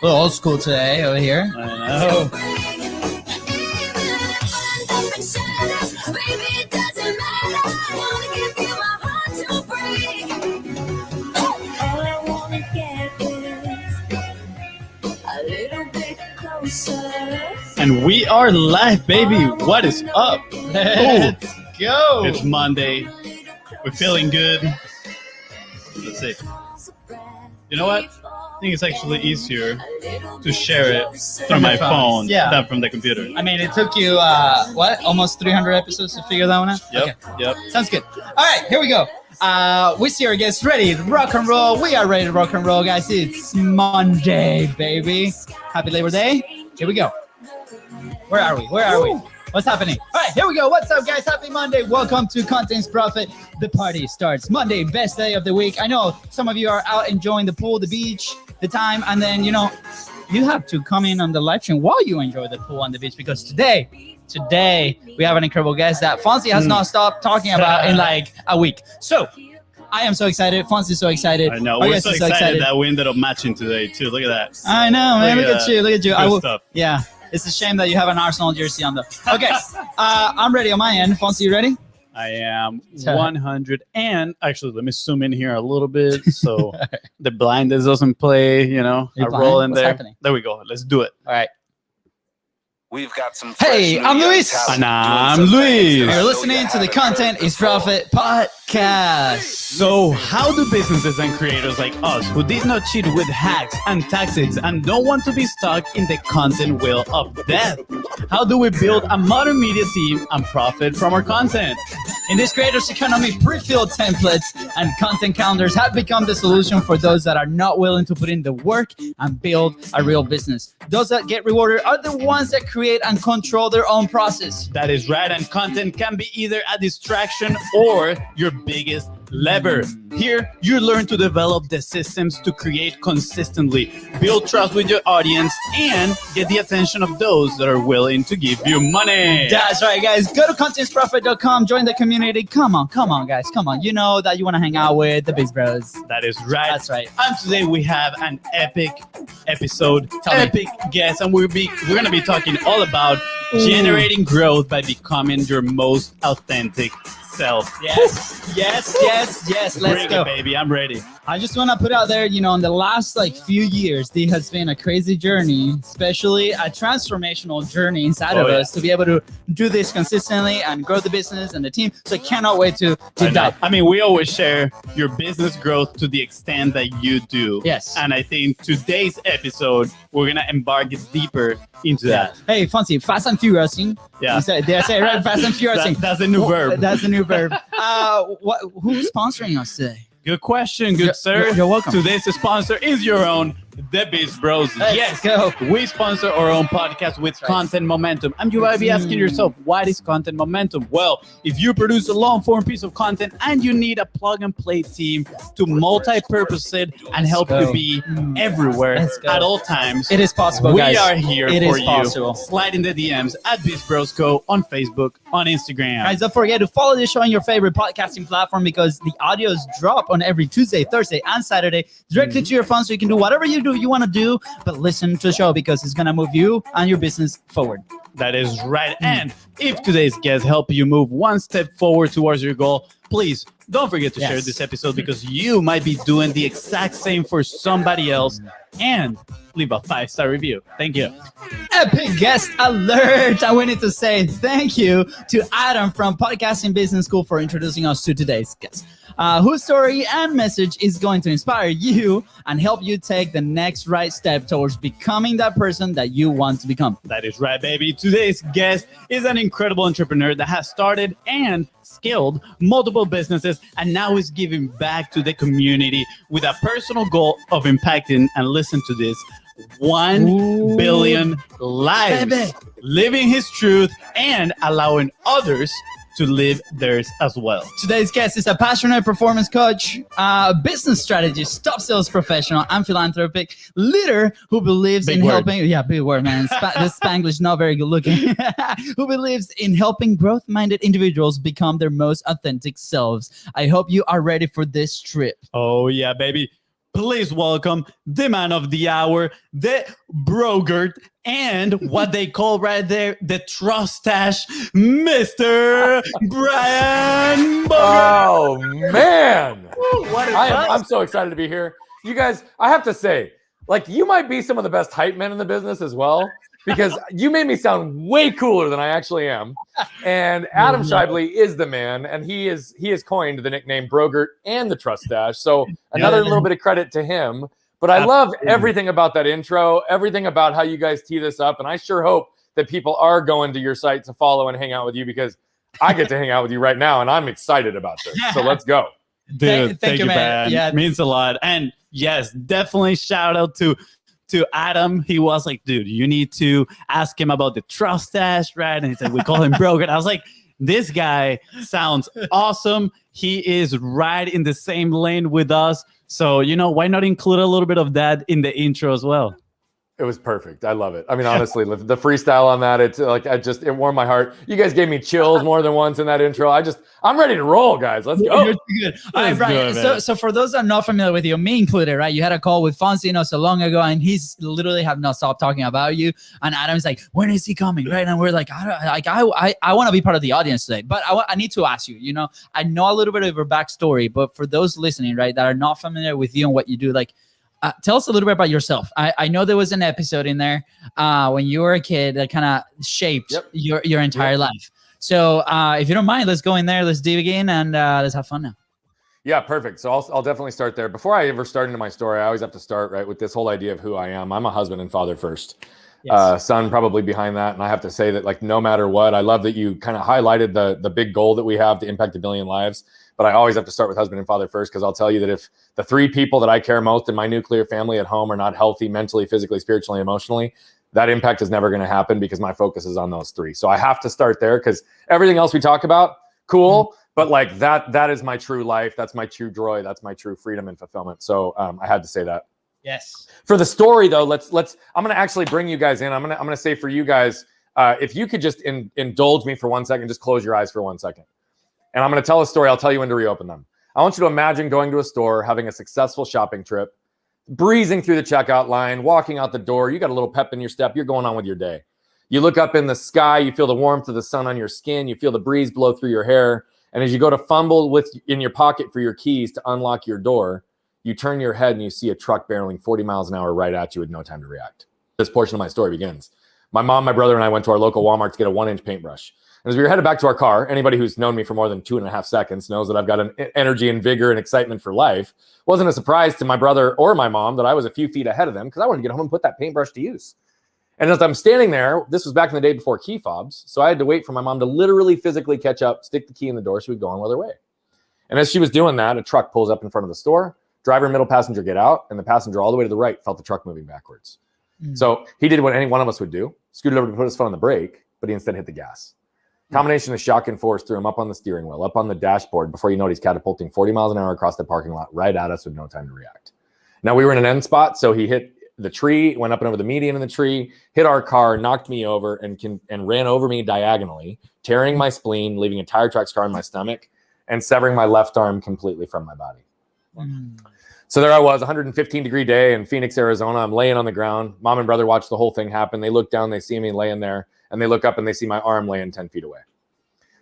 A little old school today over here. I know. And we are live, baby. What is up? Let's go. It's Monday. We're feeling good. Let's see. You know what? I think it's actually easier to share it through my phone than from the computer. I mean, it took you, almost 300 episodes to figure that one out? Yep, Okay. yep. Sounds good. All right, here we go. We see our guests ready to rock and roll. We are ready to rock and roll, guys. It's Monday, baby. Happy Labor Day. Here we go. Where are we? What's happening? All right, here we go. What's up, guys? Happy Monday. Welcome to Content's Profit. The party starts Monday, best day of the week. I know some of you are out enjoying the pool, the beach, the time, and then, you have to come in on the live stream while you enjoy the pool and the beach, because today we have an incredible guest that Fonzie has not stopped talking about in like a week. So I am so excited. Fonzie's so excited. I know. We're so excited that we ended up matching today, too. Look at that. I know, man. Look at you. Good stuff. Yeah. It's a shame that you have an Arsenal jersey on, though. Okay. I'm ready on my end. Fonzie, you ready? I am 100. And actually, let me zoom in here a little bit so the blindness doesn't play, a role in What's there. happening? There we go. Let's do it. All right. We've got some. Hey, I'm Luis. And I'm Luis. You're listening to the Content is Profit podcast. So, how do businesses and creators like us, who did not cheat with hacks and tactics and don't want to be stuck in the content wheel of death, how do we build a modern media team and profit from our content? In this creators economy, pre-filled templates and content calendars have become the solution for those that are not willing to put in the work and build a real business. Those that get rewarded are the ones that create and control their own process. That is right, and content can be either a distraction or your biggest lever. Here, you learn to develop the systems to create consistently, build trust with your audience, and get the attention of those that are willing to give you money. That's right, guys. Go to contentsprofit.com, join the community. Come on, guys. Come on. You know that you want to hang out with the Biz Bros. That is right. That's right. And today we have an epic episode, epic guest, and we're going to be talking all about generating growth by becoming your most authentic self. Yes. Let's Bring go, it, baby. I'm ready. I just want to put out there, in the last few years, there has been a crazy journey, especially a transformational journey inside of us to be able to do this consistently and grow the business and the team. So I cannot wait to dive. I mean, we always share your business growth to the extent that you do. Yes. And I think today's episode, we're going to embark deeper into that. Hey, Fonzie, fast and furiousing. Yeah. Did I say it right? Fast and furiousing. That's a new verb. That's a new verb. Who's sponsoring us today? Good question, good sir. You're welcome. Today's sponsor is your own, The Biz Bros. Let's go. We sponsor our own podcast with Content Momentum. And you might be asking yourself, what is Content Momentum? Well, if you produce a long-form piece of content and you need a plug-and-play team to multi-purpose it and help you be everywhere at all times, it is possible, guys. We are here for you. Possible. Slide in the DMs at Biz Bros Co. on Facebook, on Instagram. Guys, don't forget to follow the show on your favorite podcasting platform, because the audios drop on every Tuesday, Thursday, and Saturday directly to your phone, so you can do whatever you want to do, but listen to the show, because it's going to move you and your business forward. That is right. And if today's guest help you move one step forward towards your goal, please don't forget to share this episode, because you might be doing the exact same for somebody else, and leave a 5-star review. Thank you. Epic guest alert. I wanted to say thank you to Adam from Podcasting Business School for introducing us to today's guest, whose story and message is going to inspire you and help you take the next right step towards becoming that person that you want to become. That is right, baby. Today's guest is an incredible entrepreneur that has started and scaled multiple businesses, and now is giving back to the community with a personal goal of impacting, and listen to this, 1 billion lives, baby. Living his truth and allowing others to live theirs as well. Today's guest is a passionate performance coach, business strategist, top sales professional, and philanthropic leader who believes in helping. Yeah, big word, man. This Spanglish not very good looking. Who believes in helping growth-minded individuals become their most authentic selves. I hope you are ready for this trip. Oh yeah, baby. please welcome the man of the hour, the brogert, and what they call right there, the trustache, Mr. Brian Bogert. Oh man, What is I'm so excited to be here. You guys, I have to say, like, you might be some of the best hype men in the business as well, because you made me sound way cooler than I actually am. And Adam Shively is the man, and he has coined the nickname Brogert and the Trustache. So another little bit of credit to him. But I love everything about that intro, everything about how you guys tee this up, and I sure hope that people are going to your site to follow and hang out with you, because I get to hang out with you right now, and I'm excited about this. So let's go. Dude, Thank you, man. Yeah, it means a lot. And yes, definitely shout out to Adam. He was like, dude, you need to ask him about the trustache, right? And he said, we call him Brogan. I was like, this guy sounds awesome. He is right in the same lane with us. So, why not include a little bit of that in the intro as well? It was perfect. I love it. I mean, honestly, the freestyle on that, it's like, it warmed my heart. You guys gave me chills more than once in that intro. I'm ready to roll, guys. Let's go. You're good. All right, Brian. So for those that are not familiar with you, me included, right? You had a call with Fonzie not so long ago, and he's literally have not stopped talking about you. And Adam's like, when is he coming, right? And we're like, I want to be part of the audience today, but I need to ask you. I know a little bit of your backstory, but for those listening, right, that are not familiar with you and what you do, like, tell us a little bit about yourself. I know there was an episode in there when you were a kid that kind of shaped your entire life. So if you don't mind, let's go in there. Let's dig in and let's have fun now. Yeah, perfect. So I'll definitely start there. Before I ever start into my story, I always have to start right with this whole idea of who I am. I'm a husband and father first. Yes. Son probably behind that. And I have to say that, like, no matter what, I love that you kind of highlighted the big goal that we have to impact 1 billion lives. But I always have to start with husband and father first, because I'll tell you that if the 3 people that I care most in my nuclear family at home are not healthy mentally, physically, spiritually, emotionally, that impact is never going to happen, because my focus is on those 3. So I have to start there, because everything else we talk about, cool. But like that is my true life. That's my true joy. That's my true freedom and fulfillment. So I had to say that. Yes. For the story though, let's I'm going to actually bring you guys in. I'm going to say for you guys, if you could just indulge me for 1 second, just close your eyes for 1 second. And I'm going to tell a story. I'll tell you when to reopen them. I want you to imagine going to a store, having a successful shopping trip, breezing through the checkout line, walking out the door. You got a little pep in your step. You're going on with your day. You look up in the sky. You feel the warmth of the sun on your skin. You feel the breeze blow through your hair. And as you go to fumble in your pocket for your keys to unlock your door, you turn your head and you see a truck barreling 40 miles an hour right at you with no time to react. This portion of my story begins. My mom, my brother, and I went to our local Walmart to get a 1-inch paintbrush. And as we were headed back to our car, anybody who's known me for more than 2.5 seconds knows that I've got an energy and vigor and excitement for life. Wasn't a surprise to my brother or my mom that I was a few feet ahead of them, because I wanted to get home and put that paintbrush to use. And as I'm standing there, this was back in the day before key fobs, so I had to wait for my mom to literally physically catch up, stick the key in the door so we'd go on with our way. And as she was doing that, a truck pulls up in front of the store. Driver and middle passenger get out, and the passenger all the way to the right felt the truck moving backwards. So he did what any one of us would do, scooted over to put his foot on the brake, but he instead hit the gas. Combination of shock and force threw him up on the steering wheel, up on the dashboard. Before you know it, he's catapulting 40 miles an hour across the parking lot right at us with no time to react. Now, we were in an end spot, so he hit the tree, went up and over the median in the tree, hit our car, knocked me over, and ran over me diagonally, tearing my spleen, leaving a tire track scar on my stomach, and severing my left arm completely from my body. So there I was, 115-degree day in Phoenix, Arizona. I'm laying on the ground. Mom and brother watch the whole thing happen. They look down, they see me laying there, and they look up and they see my arm laying 10 feet away.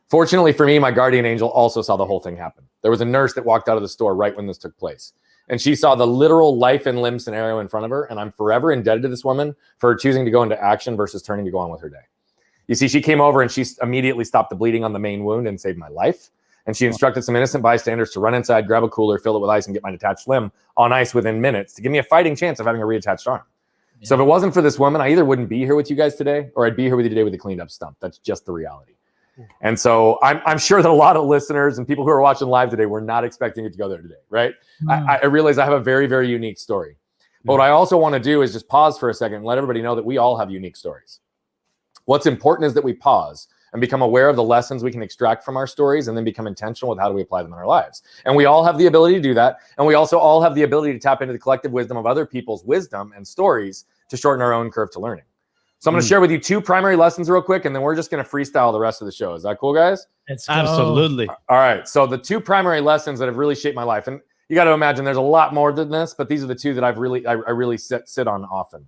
Fortunately for me, my guardian angel also saw the whole thing happen. There was a nurse that walked out of the store right when this took place. And she saw the literal life and limb scenario in front of her. And I'm forever indebted to this woman for choosing to go into action versus turning to go on with her day. You see, she came over and she immediately stopped the bleeding on the main wound and saved my life. And she instructed some innocent bystanders to run inside, grab a cooler, fill it with ice, and get my detached limb on ice within minutes to give me a fighting chance of having a reattached arm. Yeah. So if it wasn't for this woman, I either wouldn't be here with you guys today, or I'd be here with you today with a cleaned up stump. That's just the reality. And so I'm sure that a lot of listeners and people who are watching live today were not expecting it to go there today, right? I realize I have a very, very unique story. But what I also want to do is just pause for a second and let everybody know that we all have unique stories. What's important is that we pause and become aware of the lessons we can extract from our stories, and then become intentional with how do we apply them in our lives. And we all have the ability to do that. And we also all have the ability to tap into the collective wisdom of other people's wisdom and stories to shorten our own curve to learning. So I'm going to share with you 2 primary lessons real quick, and then we're just going to freestyle the rest of the show. Is that cool, guys? Absolutely. All right. So the 2 primary lessons that have really shaped my life. And You got to imagine there's a lot more than this, but these are the two that I really sit on often.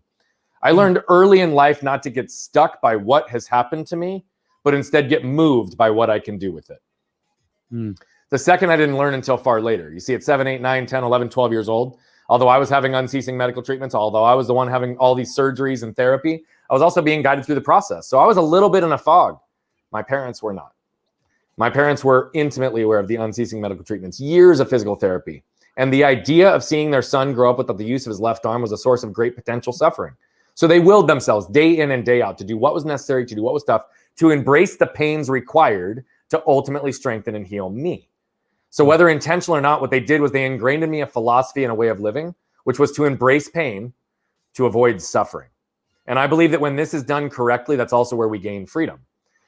I learned early in life not to get stuck by what has happened to me, but instead get moved by what I can do with it. The second I didn't learn until far later. You see, at 7, 8, 9, 10, 11, 12 years old, although I was having unceasing medical treatments, although I was the one having all these surgeries and therapy, I was also being guided through the process. So I was a little bit in a fog. My parents were not. My parents were intimately aware of the unceasing medical treatments, years of physical therapy. And the idea of seeing their son grow up without the use of his left arm was a source of great potential suffering. So they willed themselves day in and day out to do what was necessary, to do what was tough, to embrace the pains required to ultimately strengthen and heal me. So whether intentional or not, what they did was they ingrained in me a philosophy and a way of living, which was to embrace pain, to avoid suffering. And I believe that when this is done correctly, that's also where we gain freedom.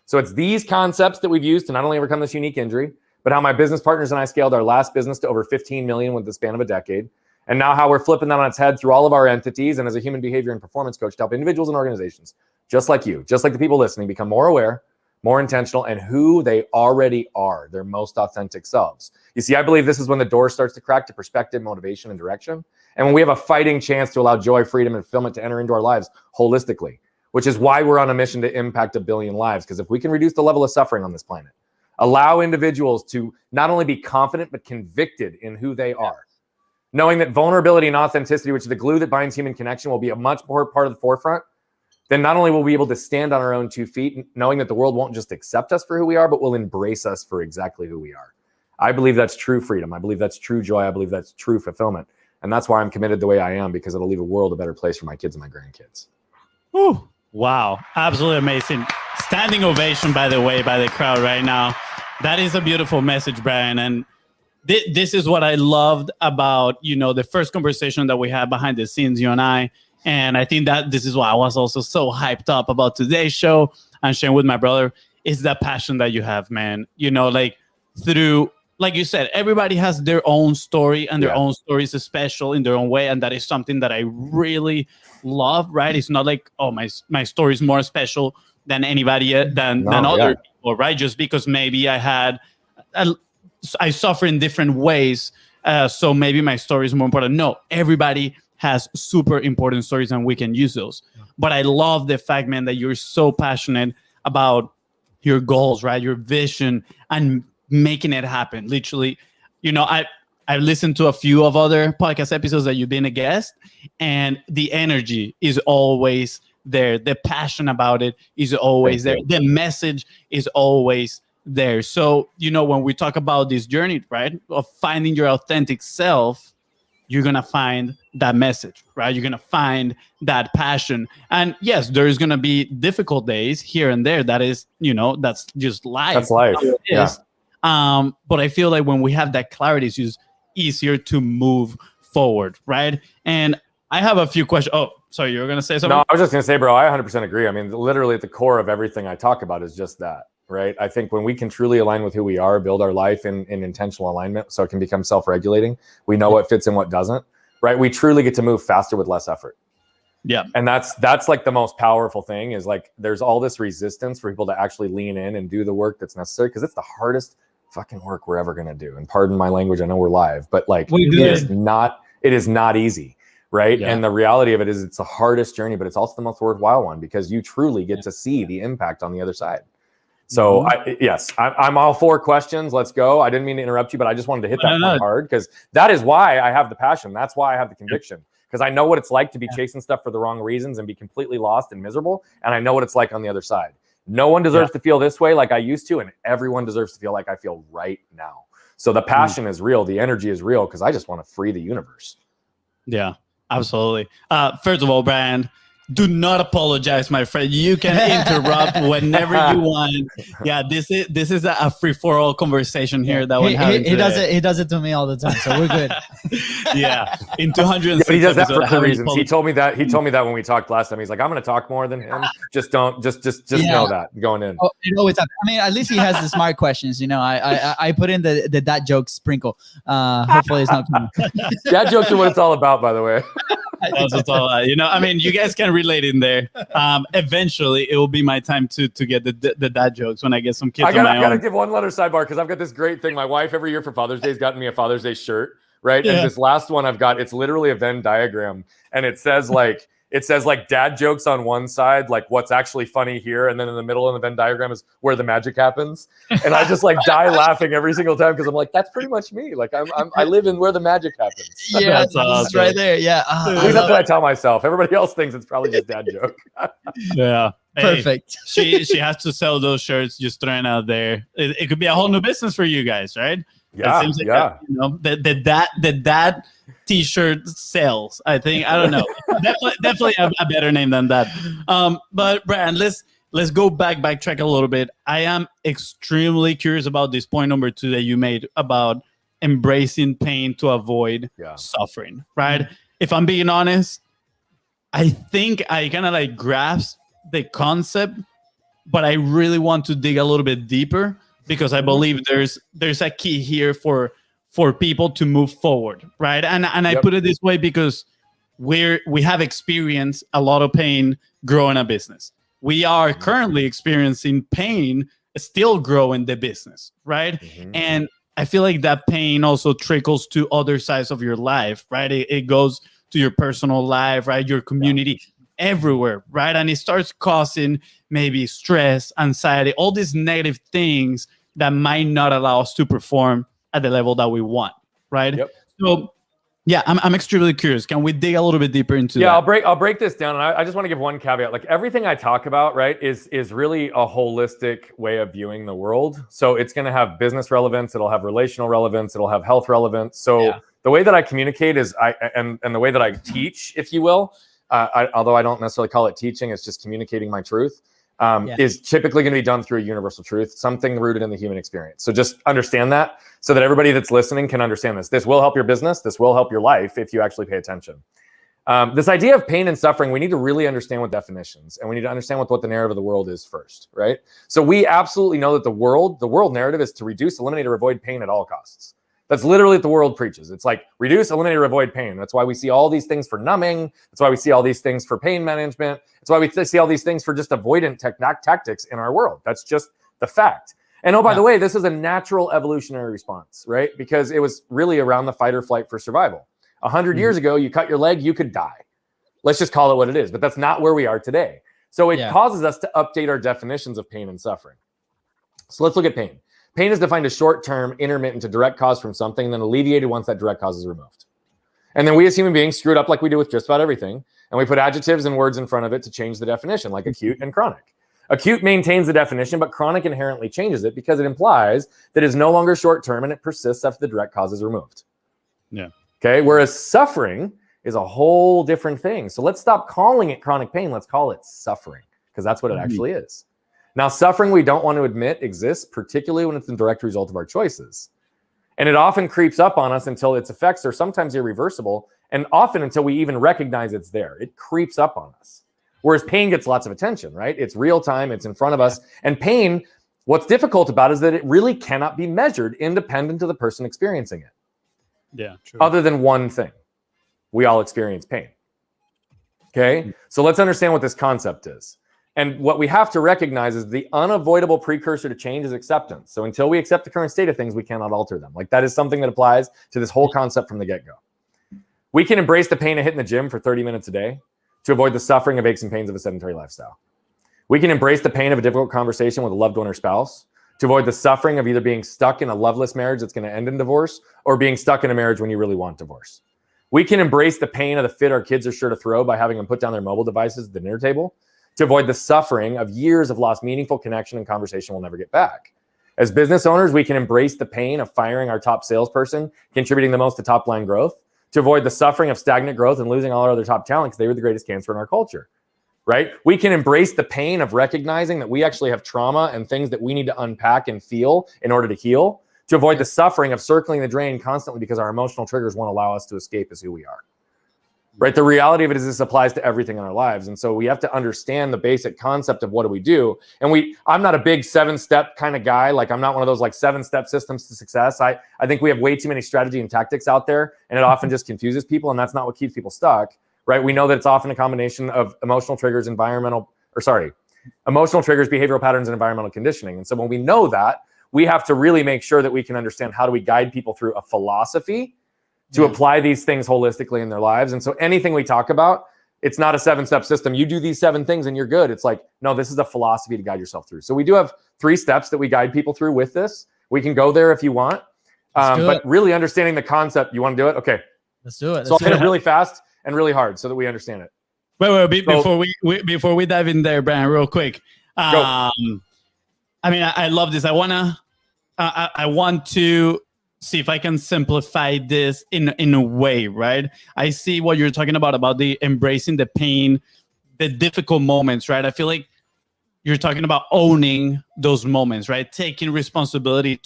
So it's these concepts that we've used to not only overcome this unique injury, but how my business partners and I scaled our last business to over 15 million with the span of a decade. And now how we're flipping that on its head through all of our entities and as a human behavior and performance coach to help individuals and organizations, just like you, just like the people listening, become more aware, more intentional, and who they already are, their most authentic selves. You see, I believe this is when the door starts to crack to perspective, motivation, and direction. And when we have a fighting chance to allow joy, freedom, and fulfillment to enter into our lives holistically, which is why we're on a mission to impact 1 billion lives. Because if we can reduce the level of suffering on this planet, allow individuals to not only be confident, but convicted in who they are, knowing that vulnerability and authenticity, which is the glue that binds human connection, will be a much more part of the forefront, then not only will we be able to stand on our own 2 feet, knowing that the world won't just accept us for who we are, but will embrace us for exactly who we are. I believe that's true freedom. I believe that's true joy. I believe that's true fulfillment. And that's why I'm committed the way I am, because it'll leave the world a better place for my kids and my grandkids. Whew. Wow. Absolutely amazing. Standing ovation, by the way, by the crowd right now. That is a beautiful message, Brian. And this is what I loved about, the first conversation that we had behind the scenes, you and I. And I think that this is why I was also so hyped up about today's show and sharing with my brother is that passion that you have, man. Through, like you said, everybody has their own story and their own story is special in their own way. And that is something that I really love, right? It's not like, oh, my story is more special than anybody, than other people, right? Just because maybe I suffer in different ways. So maybe my story is more important. No, everybody has super important stories and we can use those. But I love the fact, man, that you're so passionate about your goals, right? Your vision and making it happen. Literally, I listened to a few of other podcast episodes that you've been a guest, and the energy is always there. The passion about it is always there. The message is always there. So, when we talk about this journey, right, of finding your authentic self, you're going to find that message, right? You're going to find that passion. And yes, there's going to be difficult days here and there. That is, that's just life. That's life. Yeah. But I feel like when we have that clarity, it's just easier to move forward, right? And I have a few questions. Oh, sorry, you were going to say something? No, I was just going to say, bro, I 100% agree. I mean, literally at the core of everything I talk about is just that, right? I think when we can truly align with who we are, build our life in intentional alignment so it can become self-regulating, we know what fits and what doesn't, right? We truly get to move faster with less effort. Yeah. And that's like the most powerful thing is like there's all this resistance for people to actually lean in and do the work that's necessary because it's the hardest fucking work we're ever going to do. And pardon my language, I know we're live, but like it is not easy, right? Yeah. And the reality of it is it's the hardest journey, but it's also the most worthwhile one because you truly get to see the impact on the other side. So I'm all for questions. Let's go. I didn't mean to interrupt you, but I just wanted to hit that point hard because that is why I have the passion. That's why I have the conviction because I know what it's like to be chasing stuff for the wrong reasons and be completely lost and miserable. And I know what it's like on the other side. No one deserves to feel this way like I used to, and everyone deserves to feel like I feel right now. So the passion is real. The energy is real because I just want to free the universe. Yeah, absolutely. First of all, Brian, do not apologize, my friend. You can interrupt whenever you want. Yeah, this is a free-for-all conversation here that we're having today. He does it to me all the time, so we're good. Yeah, in 206 but he does that for reasons. He told me that when we talked last time. He's like, I'm going to talk more than him. Just know that going in. Oh, it always happens. I mean, at least he has the smart questions. I put in the dad joke sprinkle. Hopefully, it's not coming. Dad jokes are what it's all about, by the way. That's what's all about. I mean, you guys can relate in there. Eventually, it will be my time to get the dad jokes when I get some kids. I gotta give one letter sidebar because I've got this great thing. My wife every year for Father's Day has gotten me a Father's Day shirt, right? Yeah. And this last one I've got, it's literally a Venn diagram, and it says like dad jokes on one side, like what's actually funny here, and then in the middle of the Venn diagram is where the magic happens. And I just like die laughing every single time because I'm like, that's pretty much me. Like I live in where the magic happens. Yeah, That's this is awesome. right there. Yeah, At least that's what I tell myself. Everybody else thinks it's probably just dad joke. Yeah. Hey, perfect. she has to sell those shirts. Just throwing out there. It could be a whole new business for you guys, right? Yeah, It seems like yeah. you know that T-shirt sales. I think I don't know. definitely a better name than that. But Brad, let's go backtrack a little bit. I am extremely curious about this point number 2 that you made about embracing pain to avoid suffering. Right? If I'm being honest, I think I kind of like grasp the concept, but I really want to dig a little bit deeper because I believe there's a key here for people to move forward, right? And I put it this way because we have experienced a lot of pain growing a business. We are currently experiencing pain still growing the business, right? And I feel like that pain also trickles to other sides of your life, right? It goes to your personal life, right? Your community, everywhere, right? And it starts causing maybe stress, anxiety, all these negative things that might not allow us to perform at the level that we want, right? So yeah, I'm extremely curious. Can we dig a little bit deeper into that? I'll break this down. And I just want to give one caveat. Like everything I talk about, right, is really a holistic way of viewing the world. So it's going to have business relevance. It'll have relational relevance. It'll have health relevance. So the way that I communicate is and the way that I teach, if you will, although I don't necessarily call it teaching, it's just communicating my truth, is typically going to be done through a universal truth, something rooted in the human experience. So just understand that so that everybody that's listening can understand this. This will help your business. This will help your life if you actually pay attention. This idea of pain and suffering, we need to really understand what definitions, and we need to understand what the narrative of the world is first, right? So we absolutely know that the world narrative is to reduce, eliminate, or avoid pain at all costs. That's literally what the world preaches. It's like reduce, eliminate, or avoid pain. That's why we see all these things for numbing. That's why we see all these things for pain management. That's why we see all these things for just avoidant tactics in our world. That's just the fact. And oh, by the way, this is a natural evolutionary response, right? Because it was really around the fight or flight for survival. 100 years ago, you cut your leg, you could die. Let's just call it what it is. But that's not where we are today. So it causes us to update our definitions of pain and suffering. So let's look at pain. Pain is defined as short-term, intermittent to direct cause from something, then alleviated once that direct cause is removed. And then we as human beings screw it up like we do with just about everything, and we put adjectives and words in front of it to change the definition, like acute and chronic. Acute maintains the definition, but chronic inherently changes it because it implies that it is no longer short-term and it persists after the direct cause is removed. Yeah. Okay, whereas suffering is a whole different thing. So let's stop calling it chronic pain. Let's call it suffering, because that's what it actually is. Now, suffering we don't want to admit exists, particularly when it's a direct result of our choices. And it often creeps up on us until its effects are sometimes irreversible, and often until we even recognize it's there. It creeps up on us. Whereas pain gets lots of attention, right? It's real time, it's in front of us. And pain, what's difficult about it is that it really cannot be measured independent of the person experiencing it. Yeah, true. Other than one thing. We all experience pain. Okay? So let's understand what this concept is. And what we have to recognize is the unavoidable precursor to change is acceptance. So until we accept the current state of things, we cannot alter them. Like that is something that applies to this whole concept from the get-go. We can embrace the pain of hitting the gym for 30 minutes a day to avoid the suffering of aches and pains of a sedentary lifestyle. We can embrace the pain of a difficult conversation with a loved one or spouse to avoid the suffering of either being stuck in a loveless marriage that's going to end in divorce or being stuck in a marriage when you really want divorce. We can embrace the pain of the fit our kids are sure to throw by having them put down their mobile devices at the dinner table to avoid the suffering of years of lost meaningful connection and conversation we'll never get back. As business owners, we can embrace the pain of firing our top salesperson, contributing the most to top line growth, to avoid the suffering of stagnant growth and losing all our other top talent because they were the greatest cancer in our culture, right? We can embrace the pain of recognizing that we actually have trauma and things that we need to unpack and feel in order to heal, to avoid the suffering of circling the drain constantly because our emotional triggers won't allow us to escape as who we are. Right? The reality of it is this applies to everything in our lives. And so we have to understand the basic concept of what do we do. And I'm not a big 7-step kind of guy. Like I'm not one of those like 7-step systems to success. I think we have way too many strategy and tactics out there, and it often just confuses people. And that's not what keeps people stuck, right? We know that it's often a combination of emotional triggers, behavioral patterns, and environmental conditioning. And so when we know that, we have to really make sure that we can understand how do we guide people through a philosophy to apply these things holistically in their lives. And so anything we talk about, it's not a 7-step system. You do these 7 things and you're good. It's like, no, this is a philosophy to guide yourself through. So we do have 3 steps that we guide people through with this. We can go there if you want. But really understanding the concept, you want to do it? Okay. Let's do it. So I'll hit it really fast and really hard so that we understand it. Before we dive in there, Brian, real quick. I mean, I love this. I want to see if I can simplify this in a way, right? I see what you're talking about the embracing the pain, the difficult moments, right? I feel like you're talking about owning those moments, right? Taking responsibility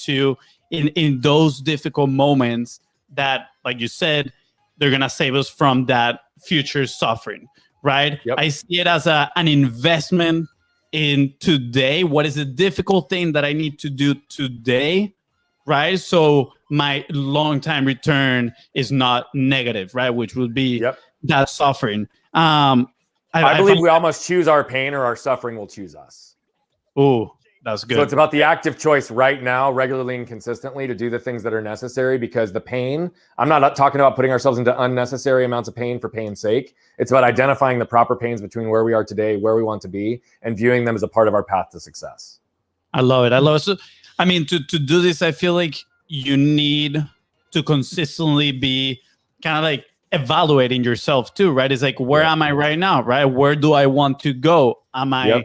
in those difficult moments that, like you said, they're going to save us from that future suffering, right? Yep. I see it as an investment in today. What is the difficult thing that I need to do today, right? So my long-time return is not negative, right? Which would be that suffering. I believe we almost choose our pain or our suffering will choose us. Oh, that's good. So it's about the active choice right now, regularly and consistently, to do the things that are necessary, because the pain, I'm not talking about putting ourselves into unnecessary amounts of pain for pain's sake. It's about identifying the proper pains between where we are today, where we want to be, and viewing them as a part of our path to success. I love it. So, I mean, to do this, I feel like you need to consistently be kind of like evaluating yourself too, right? It's like, where am I right now, right? Where do I want to go? Am I,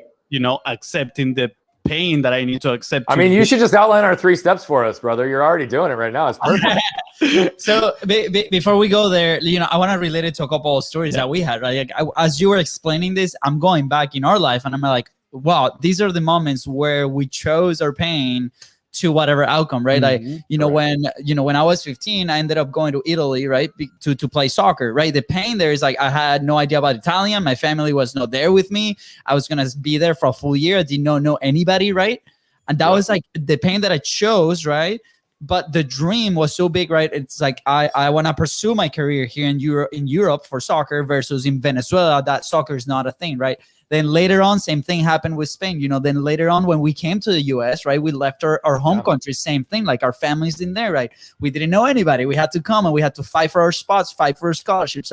accepting the pain that I need to accept? I mean, you should just outline our 3 steps for us, brother. You're already doing it right now. It's perfect. So before we go there, I want to relate it to a couple of stories that we had, right? Like, as you were explaining this, I'm going back in our life and I'm like, wow, these are the moments where we chose our pain to whatever outcome, right? When I was 15, I ended up going to Italy, right, to play soccer, right? The pain there is like, I had no idea about Italian. My family was not there with me. I was gonna be there for a full year. I did not know anybody, right? And that was like the pain that I chose, right? But the dream was so big, right? It's like I want to pursue my career here in Europe for soccer versus in Venezuela, that soccer is not a thing, right? Then later on, same thing happened with Spain. Then later on, when we came to the US, right, we left our home country, same thing, like our families in there, right? We didn't know anybody. We had to come and we had to fight for our spots, fight for scholarships,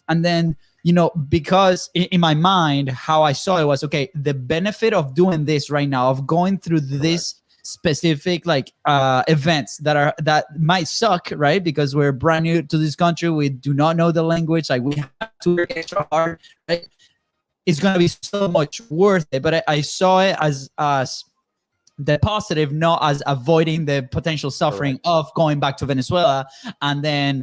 and then, because in my mind, how I saw it was, okay, the benefit of doing this right now, of going through this specific events that might suck, right? Because we're brand new to this country. We do not know the language. Like, we have to work extra hard, right? It's going to be so much worth it. But I saw it as the positive, not as avoiding the potential suffering of going back to Venezuela and then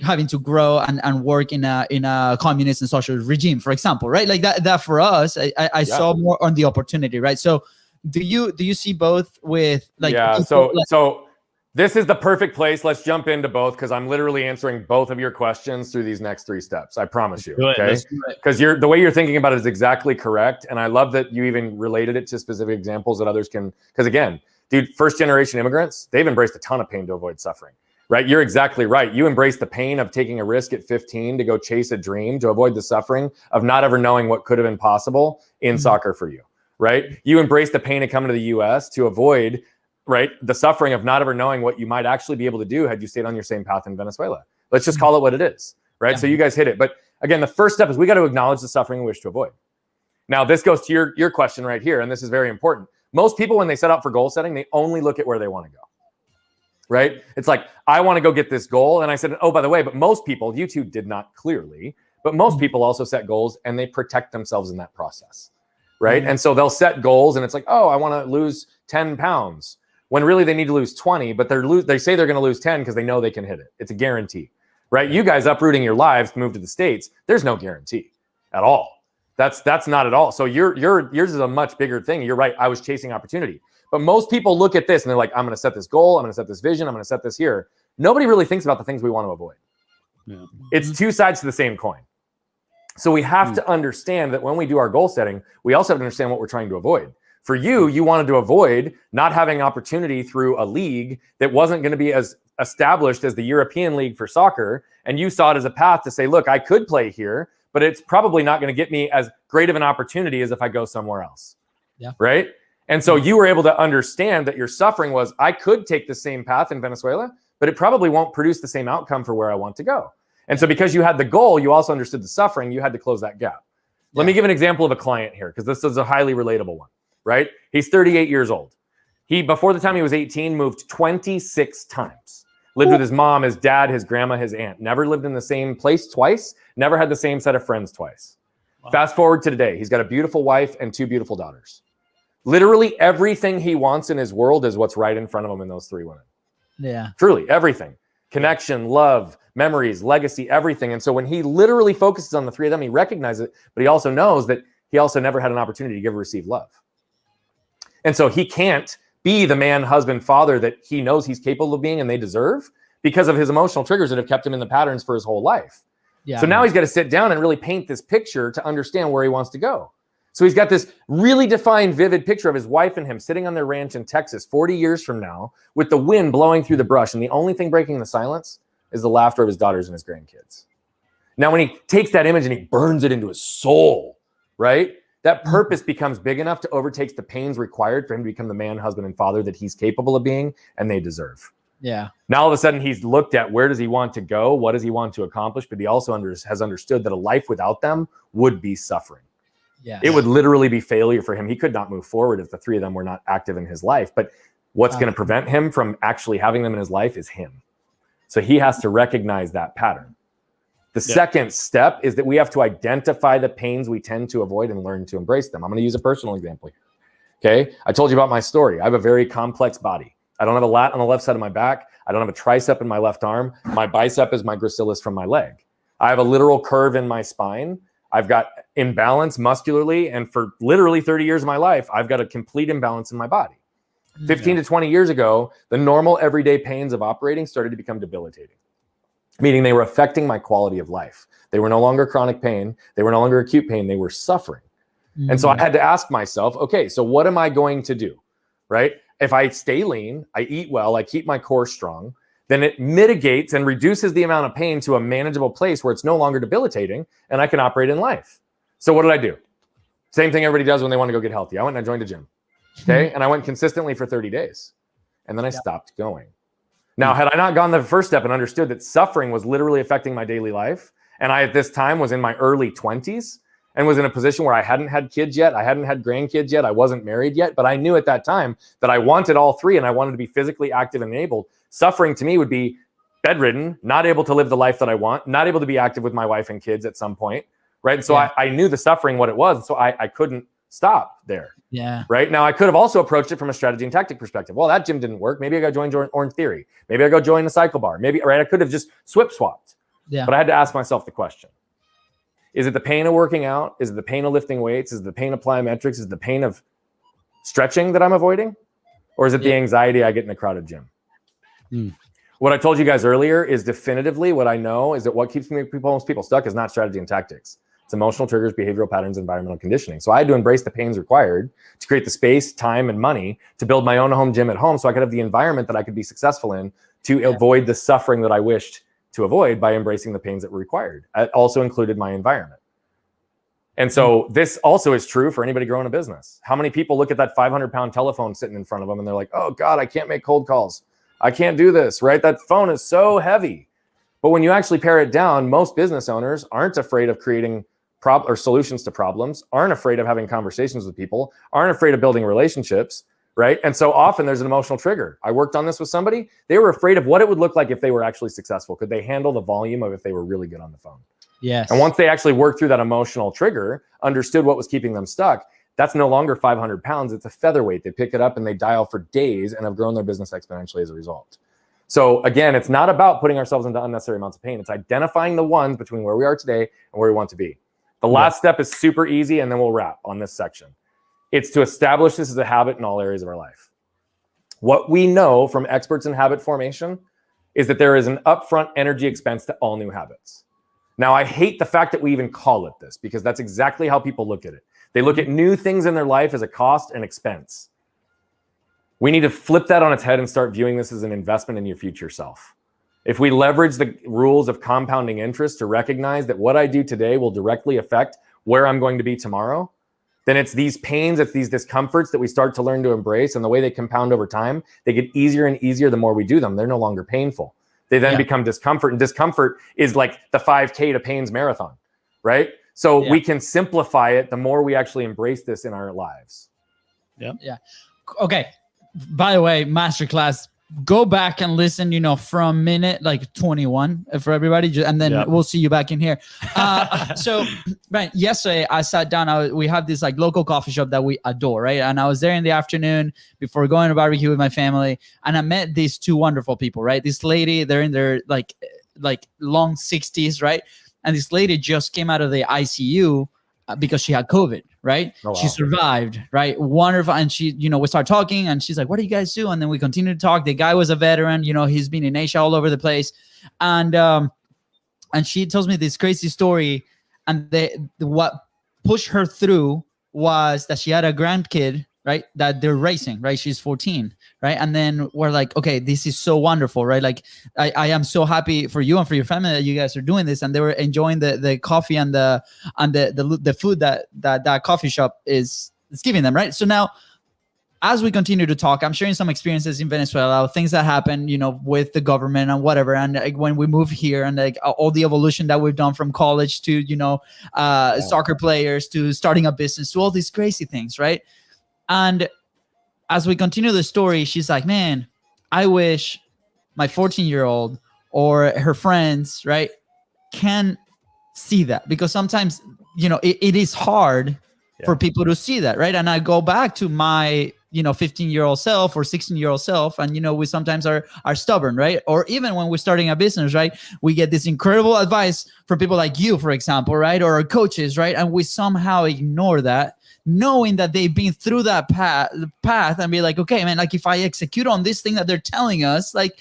having to grow and work in a communist and social regime, for example, right? Like that for us, I saw more on the opportunity, right? So do you see both with like? Yeah. So this is the perfect place. Let's jump into both, because I'm literally answering both of your questions through these next 3 steps. I promise you. Okay. Because the way you're thinking about it is exactly correct. And I love that you even related it to specific examples that others can, because again, dude, 1st-generation immigrants, they've embraced a ton of pain to avoid suffering, right? You're exactly right. You embrace the pain of taking a risk at 15 to go chase a dream, to avoid the suffering of not ever knowing what could have been possible in soccer for you, right? You embrace the pain of coming to the US to avoid, right, the suffering of not ever knowing what you might actually be able to do had you stayed on your same path in Venezuela. Let's just call it what it is, right? So you guys hit it. But again, the first step is we got to acknowledge the suffering we wish to avoid. Now, this goes to your question right here, and this is very important. Most people, when they set out for goal setting, they only look at where they want to go, right? It's like, I want to go get this goal. And I said, oh, by the way, but most people, you two did not clearly, but most people also set goals and they protect themselves in that process, right? And so they'll set goals and it's like, oh, I want to lose 10 pounds. When really they need to lose 20, but they say they're going to lose 10 because they know they can hit it. It's a guarantee, right? You guys uprooting your lives to move to the States, there's no guarantee at all. That's not at all. So yours is a much bigger thing. You're right. I was chasing opportunity. But most people look at this and they're like, I'm going to set this goal. I'm going to set this vision. I'm going to set this here. Nobody really thinks about the things we want to avoid. Yeah. It's 2 sides to the same coin. So we have to understand that when we do our goal setting, we also have to understand what we're trying to avoid. For you wanted to avoid not having opportunity through a league that wasn't going to be as established as the European League for soccer. And you saw it as a path to say, look, I could play here, but it's probably not going to get me as great of an opportunity as if I go somewhere else. Yeah. Right. And so you were able to understand that your suffering was, I could take the same path in Venezuela, but it probably won't produce the same outcome for where I want to go. And so because you had the goal, you also understood the suffering, you had to close that gap. Let me give an example of a client here, because this is a highly relatable one, right? He's 38 years old. He, before the time he was 18, moved 26 times. Lived with his mom, his dad, his grandma, his aunt. Never lived in the same place twice. Never had the same set of friends twice. Wow. Fast forward to today. He's got a beautiful wife and 2 beautiful daughters. Literally everything he wants in his world is what's right in front of him in those 3 women. Yeah. Truly, everything. Connection, love, memories, legacy, everything. And so when he literally focuses on the 3 of them, he recognizes it, but he also knows that he also never had an opportunity to give or receive love. And so he can't be the man, husband, father that he knows he's capable of being and they deserve because of his emotional triggers that have kept him in the patterns for his whole life. Yeah. So now he's got to sit down and really paint this picture to understand where he wants to go. So he's got this really defined, vivid picture of his wife and him sitting on their ranch in Texas 40 years from now with the wind blowing through the brush. And the only thing breaking the silence is the laughter of his daughters and his grandkids. Now, when he takes that image and he burns it into his soul, right? That purpose becomes big enough to overtake the pains required for him to become the man, husband, and father that he's capable of being and they deserve. Yeah. Now, all of a sudden, he's looked at where does he want to go? What does he want to accomplish? But he also has understood that a life without them would be suffering. Yes. It would literally be failure for him. He could not move forward if the 3 of them were not active in his life. But what's going to prevent him from actually having them in his life is him. So he has to recognize that pattern. The second step is that we have to identify the pains we tend to avoid and learn to embrace them. I'm going to use a personal example here. Okay. I told you about my story. I have a very complex body. I don't have a lat on the left side of my back. I don't have a tricep in my left arm. My bicep is my gracilis from my leg. I have a literal curve in my spine. I've got imbalance muscularly. And for literally 30 years of my life, I've got a complete imbalance in my body. 15 to 20 years ago, the normal everyday pains of operating started to become debilitating. Meaning they were affecting my quality of life. They were no longer chronic pain. They were no longer acute pain. They were suffering. And so I had to ask myself, okay, so what am I going to do, right? If I stay lean, I eat well, I keep my core strong, then it mitigates and reduces the amount of pain to a manageable place where it's no longer debilitating and I can operate in life. So what did I do? Same thing everybody does when they want to go get healthy. I went and I joined a gym, okay? And I went consistently for 30 days and then I stopped going. Now, had I not gone the first step and understood that suffering was literally affecting my daily life, and I at this time was in my early 20s and was in a position where I hadn't had kids yet, I hadn't had grandkids yet, I wasn't married yet, but I knew at that time that I wanted all 3 and I wanted to be physically active and enabled. Suffering to me would be bedridden, not able to live the life that I want, not able to be active with my wife and kids at some point, right? And so I knew the suffering, what it was, so I couldn't stop there. Yeah. Right. Now, I could have also approached it from a strategy and tactic perspective. Well, that gym didn't work. Maybe I got to join Orange Theory. Maybe I go join the cycle bar. Maybe, right. I could have just swapped. Yeah. But I had to ask myself the question. Is it the pain of working out? Is it the pain of lifting weights? Is it the pain of plyometrics? Is it the pain of stretching that I'm avoiding? Or is it the anxiety I get in a crowded gym? What I told you guys earlier is definitively what I know is that what keeps most people stuck is not strategy and tactics. It's emotional triggers, behavioral patterns, environmental conditioning. So I had to embrace the pains required to create the space, time, and money to build my own home gym at home so I could have the environment that I could be successful in to avoid the suffering that I wished to avoid by embracing the pains that were required. It also included my environment. And so this also is true for anybody growing a business. How many people look at that 500-pound telephone sitting in front of them and they're like, oh God, I can't make cold calls. I can't do this, right? That phone is so heavy. But when you actually pare it down, most business owners aren't afraid of creating or solutions to problems, aren't afraid of having conversations with people, aren't afraid of building relationships, right? And so often there's an emotional trigger. I worked on this with somebody. They were afraid of what it would look like if they were actually successful. Could they handle the volume of if they were really good on the phone? Yes. And once they actually worked through that emotional trigger, understood what was keeping them stuck, that's no longer 500 pounds. It's a featherweight. They pick it up and they dial for days and have grown their business exponentially as a result. So again, it's not about putting ourselves into unnecessary amounts of pain. It's identifying the ones between where we are today and where we want to be. The last step is super easy, and then we'll wrap on this section. It's to establish this as a habit in all areas of our life. What we know from experts in habit formation is that there is an upfront energy expense to all new habits. Now, I hate the fact that we even call it this because that's exactly how people look at it. They look at new things in their life as a cost and expense. We need to flip that on its head and start viewing this as an investment in your future self. If we leverage the rules of compounding interest to recognize that what I do today will directly affect where I'm going to be tomorrow, then it's these pains, it's these discomforts that we start to learn to embrace. And the way they compound over time, they get easier and easier the more we do them. They're no longer painful. They then become discomfort, and discomfort is like the 5K to pains marathon, right? So we can simplify it the more we actually embrace this in our lives. Yeah. Okay. By the way, masterclass, go back and listen, from minute like 21 for everybody, and then we'll see you back in here. So, right, yesterday I sat down. We have this like local coffee shop that we adore, right? And I was there in the afternoon before going to barbecue with my family, and I met these two wonderful people, right? This lady, they're in their like long 60s, right? And this lady just came out of the ICU because she had COVID, right? Oh, wow. She survived, right? Wonderful. And she, we start talking, and she's like, what do you guys do? And then we continue to talk. The guy was a veteran, he's been in Asia all over the place. And she tells me this crazy story. And what pushed her through was that she had a grandkid, right? That they're racing, right? She's 14, right? And then we're like, okay, this is so wonderful, right? Like, I am so happy for you and for your family that you guys are doing this. And they were enjoying the coffee and the food that coffee shop is giving them, right? So now, as we continue to talk, I'm sharing some experiences in Venezuela, things that happen, with the government and whatever. And like when we moved here, and like all the evolution that we've done from college to, soccer players to starting a business to all these crazy things, right? And as we continue the story, she's like, man, I wish my 14-year-old or her friends, right, can see that. Because sometimes, it is hard for people to see that, right? And I go back to my, 15-year-old self or 16-year-old self, and, we sometimes are stubborn, right? Or even when we're starting a business, right, we get this incredible advice from people like you, for example, right? Or our coaches, right? And we somehow ignore that, knowing that they've been through that path and be like, okay, man, like if I execute on this thing that they're telling us, like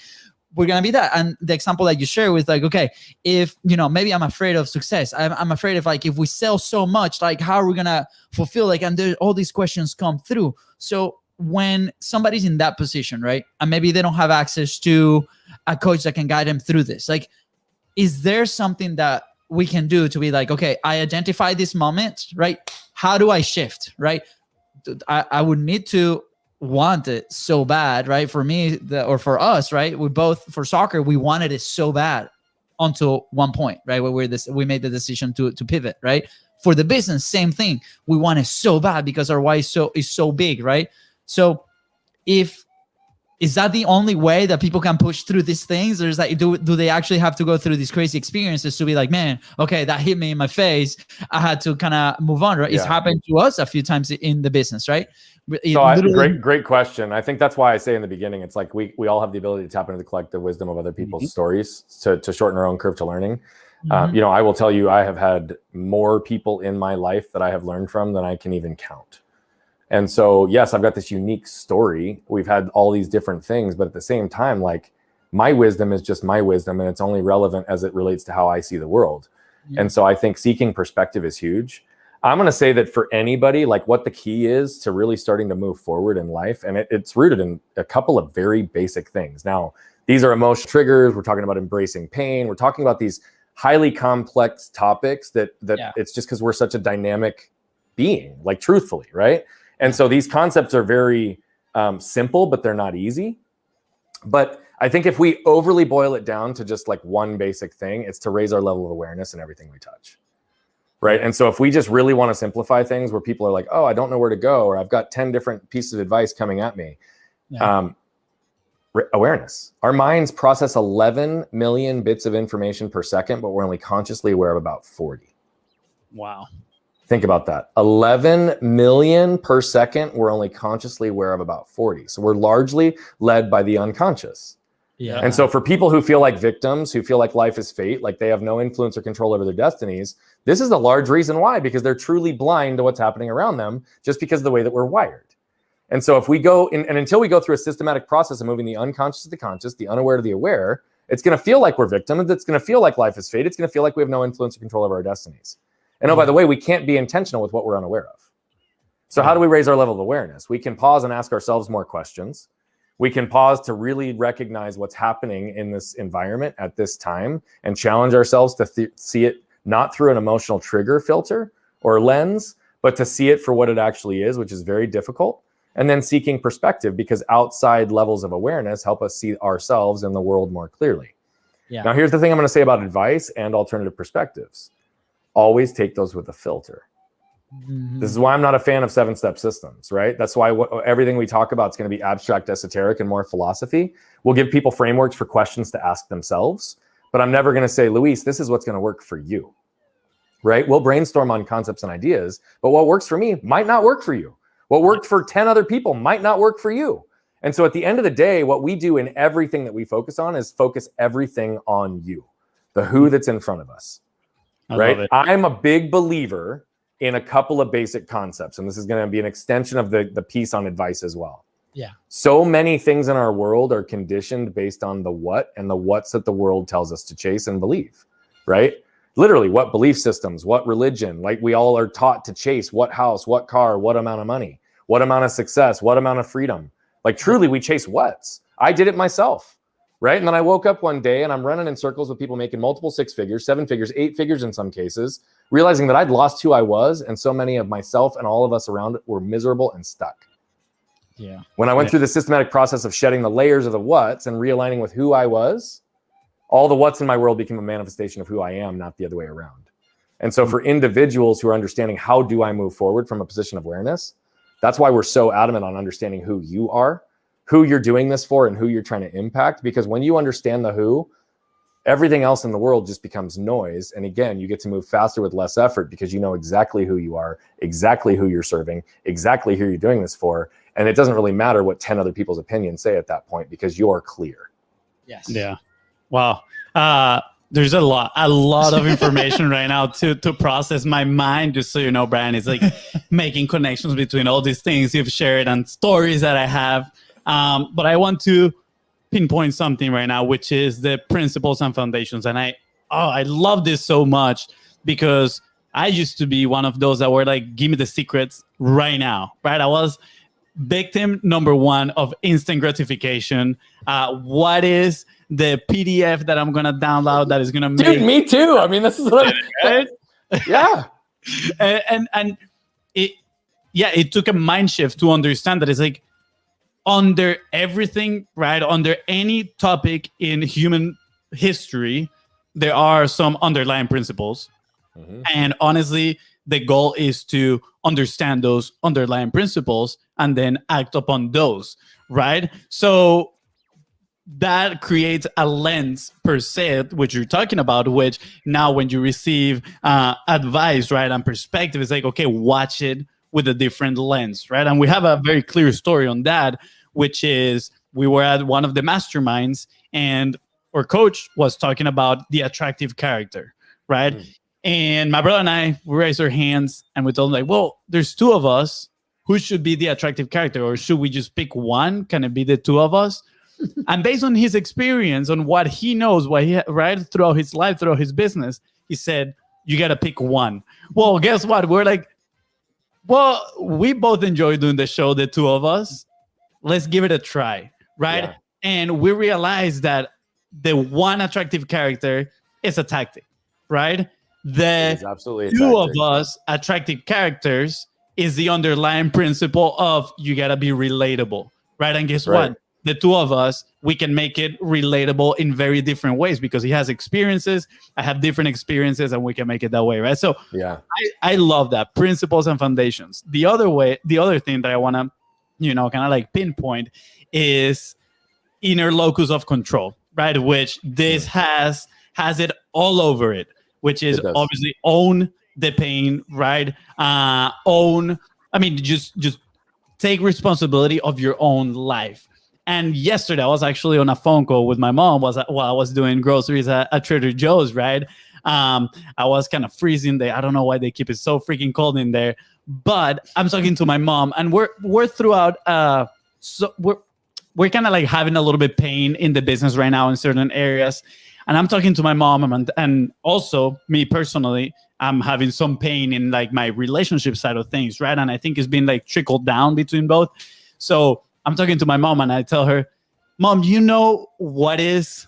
we're going to be that. And the example that you share with like, okay, if, maybe I'm afraid of success. I'm afraid of like, if we sell so much, like how are we going to fulfill, like, and there, all these questions come through. So when somebody's in that position, right, and maybe they don't have access to a coach that can guide them through this, like, is there something that we can do to be like, okay, I identify this moment, right? How do I shift, right? I would need to want it so bad, right? For me, or for us, right? We both, for soccer, we wanted it so bad until one point, right? Where we made the decision to pivot, right? For the business, same thing. We want it so bad because our why is so big, right? So is that the only way that people can push through these things? Or is that, do they actually have to go through these crazy experiences to be like, man, okay, that hit me in my face, I had to kind of move on, right? It's happened to us a few times in the business, right? Great question. I think that's why I say in the beginning, it's like we all have the ability to tap into the collective wisdom of other people's stories to shorten our own curve to learning. I will tell you, I have had more people in my life that I have learned from than I can even count. And so, yes, I've got this unique story. We've had all these different things, but at the same time, like, my wisdom is just my wisdom, and it's only relevant as it relates to how I see the world. And so I think seeking perspective is huge. I'm going to say that for anybody, like, what the key is to really starting to move forward in life, and it's rooted in a couple of very basic things. Now, these are emotional triggers. We're talking about embracing pain. We're talking about these highly complex topics that it's just because we're such a dynamic being, like, truthfully, right? And so these concepts are very simple, but they're not easy. But I think if we overly boil it down to just like one basic thing, it's to raise our level of awareness in everything we touch, right? And so if we just really want to simplify things where people are like, oh, I don't know where to go, or I've got 10 different pieces of advice coming at me. Awareness. Our minds process 11 million bits of information per second, but we're only consciously aware of about 40. Wow. Think about that. 11 million per second. We're only consciously aware of about 40. So we're largely led by the unconscious. Yeah. And so for people who feel like victims, who feel like life is fate, like they have no influence or control over their destinies, this is a large reason why, because they're truly blind to what's happening around them just because of the way that we're wired. And so if we go in, and until we go through a systematic process of moving the unconscious to the conscious, the unaware to the aware, it's going to feel like we're victims. It's going to feel like life is fate. It's going to feel like we have no influence or control over our destinies. And oh, by the way, we can't be intentional with what we're unaware of. So how do we raise our level of awareness? We can pause and ask ourselves more questions. We can pause to really recognize what's happening in this environment at this time and challenge ourselves to see it not through an emotional trigger filter or lens, but to see it for what it actually is, which is very difficult. And then seeking perspective, because outside levels of awareness help us see ourselves and the world more clearly. Yeah. Now, here's the thing I'm going to say about advice and alternative perspectives. Always take those with a filter. Mhm. This is why I'm not a fan of 7-step systems, right? That's why everything we talk about is going to be abstract, esoteric, and more philosophy. We'll give people frameworks for questions to ask themselves, but I'm never going to say, Luis, this is what's going to work for you, right? We'll brainstorm on concepts and ideas, but what works for me might not work for you. What worked for 10 other people might not work for you. And so at the end of the day, what we do in everything that we focus on is focus everything on you, the who that's in front of us, right? I'm a big believer in a couple of basic concepts, and this is going to be an extension of the piece on advice as well. Yeah. So many things in our world are conditioned based on the what and the what's that the world tells us to chase and believe, right? Literally, what belief systems, what religion, like we all are taught to chase what house, what car, what amount of money, what amount of success, what amount of freedom. Like truly, we chase what's. I did it myself, right? And then I woke up one day and I'm running in circles with people making multiple 6 figures, 7 figures, 8 figures in some cases, realizing that I'd lost who I was, and so many of myself and all of us around it were miserable and stuck. Yeah. When I went through the systematic process of shedding the layers of the what's and realigning with who I was, all the what's in my world became a manifestation of who I am, not the other way around. And so for individuals who are understanding how do I move forward from a position of awareness, that's why we're so adamant on understanding who you are, who you're doing this for, and who you're trying to impact. Because when you understand the who, everything else in the world just becomes noise. And again, you get to move faster with less effort because you know exactly who you are, exactly who you're serving, exactly who you're doing this for. And it doesn't really matter what 10 other people's opinions say at that point because you're clear. Yes. Yeah. Wow. There's a lot of information right now to process. My mind, just so you know, Brian, is like making connections between all these things you've shared and stories that I have. But I want to pinpoint something right now, which is the principles and foundations. And I love this so much because I used to be one of those that were like, give me the secrets right now, right? I was victim number one of instant gratification. What is the PDF that I'm going to download that is going to make... Dude, me too. I mean, this is what right? Yeah. and it took a mind shift to understand that it's like, under everything, right? Under any topic in human history, there are some underlying principles. Mm-hmm. And honestly, the goal is to understand those underlying principles and then act upon those, right? So that creates a lens per se, which you're talking about, which now when you receive advice, right, and perspective, it's like, okay, watch it with a different lens, right? And we have a very clear story on that, which is we were at one of the masterminds and our coach was talking about the attractive character, right? Mm. And my brother and I, we raised our hands and we told him like, well, there's 2 of us. Who should be the attractive character? Or should we just pick one? Can it be the 2 of us? And based on his experience, on what he knows, what he right throughout his life, throughout his business, he said, you got to pick one. Well, guess what? We're like, well, we both enjoy doing the show, the 2 of us. Let's give it a try, right? Yeah. And we realized that the one attractive character is a tactic, right? The absolutely 2 of us attractive characters is the underlying principle of you got to be relatable, right? And guess what? The 2 of us, we can make it relatable in very different ways because he has experiences, I have different experiences, and we can make it that way, right? So yeah, I love that. Principles and foundations. The other thing that I want to kind of like pinpoint is inner locus of control, right? Which this has it all over it, which is obviously own the pain, right? Just take responsibility of your own life. And yesterday I was actually on a phone call with my mom while I was doing groceries at Trader Joe's, right? I was kind of freezing there. I don't know why they keep it so freaking cold in there. But I'm talking to my mom, and we're throughout. So we're kind of like having a little bit pain in the business right now in certain areas, and I'm talking to my mom, and also me personally, I'm having some pain in like my relationship side of things, right? And I think it's been like trickled down between both. So I'm talking to my mom, and I tell her, "Mom, you know what is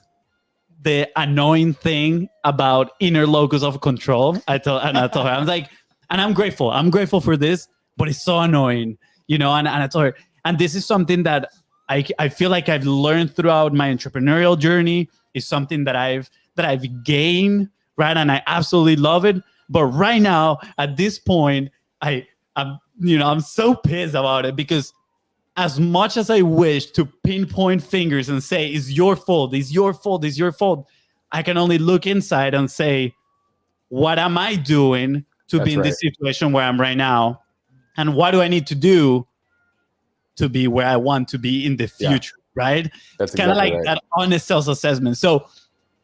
the annoying thing about inner locus of control?" I told her, I'm like, And I'm grateful. I'm grateful for this, but it's so annoying, you know, and I told her, and this is something that I feel like I've learned throughout my entrepreneurial journey. Is something that I've gained, right? And I absolutely love it. But right now, at this point, I'm so pissed about it, because as much as I wish to pinpoint fingers and say, it's your fault, it's your fault, it's your fault, I can only look inside and say, what am I doing to be in this situation where I'm right now? And what do I need to do to be where I want to be in the future, right? That's kind of exactly like that honest self-assessment. So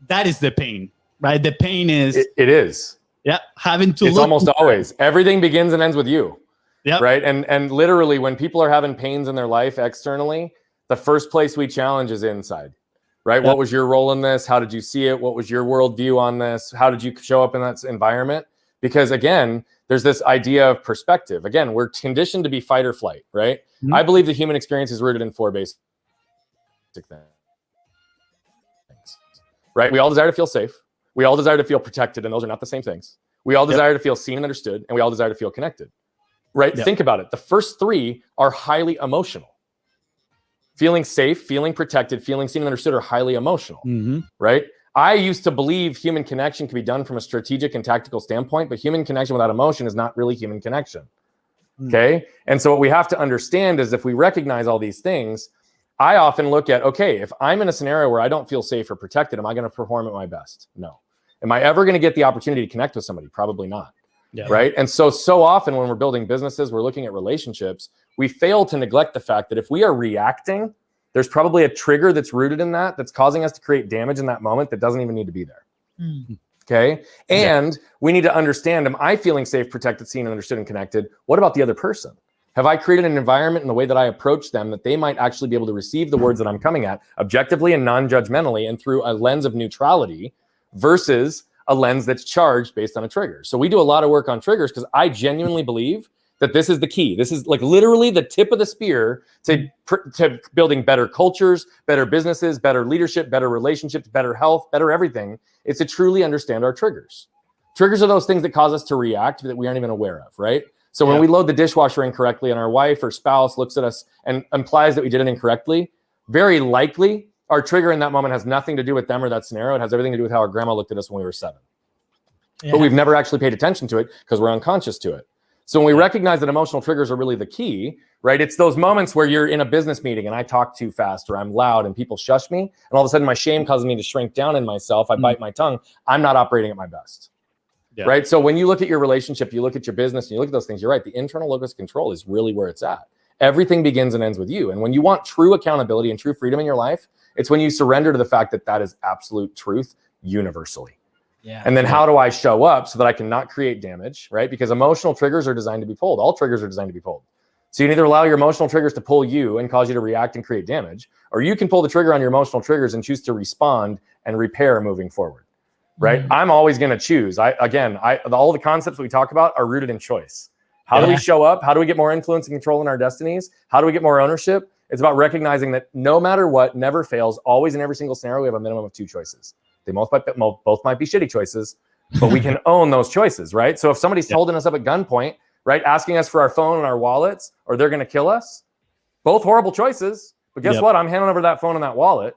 that is the pain, right? The pain is... It is. Yeah, having to It's almost always. Everything begins and ends with you. Yep. Right. And literally, when people are having pains in their life externally, the first place we challenge is inside. Right. Yep. What was your role in this? How did you see it? What was your worldview on this? How did you show up in that environment? Because again, there's this idea of perspective. Again, we're conditioned to be fight or flight. Right. Mm-hmm. I believe the human experience is rooted in 4 basic things. Right. We all desire to feel safe. We all desire to feel protected. And those are not the same things. We all desire to feel seen and understood. And we all desire to feel connected. Right? Yep. Think about it. The first 3 are highly emotional. Feeling safe, feeling protected, feeling seen and understood are highly emotional. Mm-hmm. Right? I used to believe human connection can be done from a strategic and tactical standpoint, but human connection without emotion is not really human connection. Okay? And so what we have to understand is, if we recognize all these things, I often look at, okay, if I'm in a scenario where I don't feel safe or protected, am I going to perform at my best? No. Am I ever going to get the opportunity to connect with somebody? Probably not. Yeah. Right. And so often when we're building businesses, we're looking at relationships, we fail to neglect the fact that if we are reacting, there's probably a trigger that's rooted in that's causing us to create damage in that moment that doesn't even need to be there. Mm-hmm. Okay. And we need to understand, am I feeling safe, protected, seen, understood, and connected? What about the other person? Have I created an environment in the way that I approach them that they might actually be able to receive the words that I'm coming at objectively and non-judgmentally and through a lens of neutrality versus a lens that's charged based on a trigger? So we do a lot of work on triggers because I genuinely believe that this is the key. This is like literally the tip of the spear to building better cultures, better businesses, better leadership, better relationships, better health, better everything. It's to truly understand our triggers. Triggers are those things that cause us to react that we aren't even aware of, right? So when we load the dishwasher incorrectly and our wife or spouse looks at us and implies that we did it incorrectly, very likely our trigger in that moment has nothing to do with them or that scenario. It has everything to do with how our grandma looked at us when we were 7. Yeah. But we've never actually paid attention to it because we're unconscious to it. So when we recognize that emotional triggers are really the key, right? It's those moments where you're in a business meeting and I talk too fast or I'm loud and people shush me. And all of a sudden my shame causes me to shrink down in myself. I bite my tongue. I'm not operating at my best. Yeah. Right? So when you look at your relationship, you look at your business and you look at those things, you're right. The internal locus of control is really where it's at. Everything begins and ends with you. And when you want true accountability and true freedom in your life, it's when you surrender to the fact that that is absolute truth universally. Yeah. And then how do I show up so that I can not create damage, right? Because emotional triggers are designed to be pulled. All triggers are designed to be pulled. So you can either allow your emotional triggers to pull you and cause you to react and create damage, or you can pull the trigger on your emotional triggers and choose to respond and repair moving forward, right? Mm-hmm. I'm always going to choose. All the concepts we talk about are rooted in choice. How do we show up? How do we get more influence and control in our destinies? How do we get more ownership? It's about recognizing that no matter what, never fails, always in every single scenario, we have a minimum of 2 choices. They both might be shitty choices, but we can own those choices, right? So if somebody's holding us up at gunpoint, right, asking us for our phone and our wallets, or they're going to kill us, both horrible choices. But guess what? I'm handing over that phone and that wallet,